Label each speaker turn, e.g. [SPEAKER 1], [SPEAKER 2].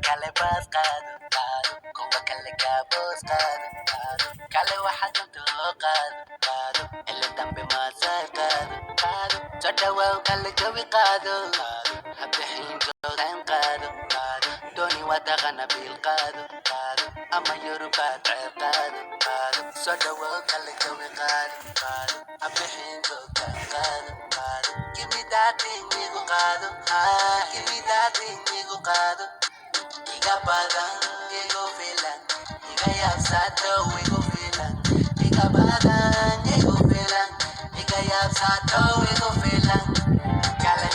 [SPEAKER 1] kale baas qaado qaado kuwa kale gaaboos qaado qaado kale waxaad untoo qaado qaado ila dambe maasaay qaado qaado soo dhawaaw kale jawi qaado qaado habixin joogaan qaado qaado dooni wadaqana biil qaado qaado ama yorubaad ceeb qaado qaado soo dhawaaw kale jawi qaado qaado habixin joogaan qaado qaado gimidaadinigu qaado gimidaadinigu qaado iga badan igu filan iga yaabsato igu filan iga badan igu filan iga yaabsato igu filan kale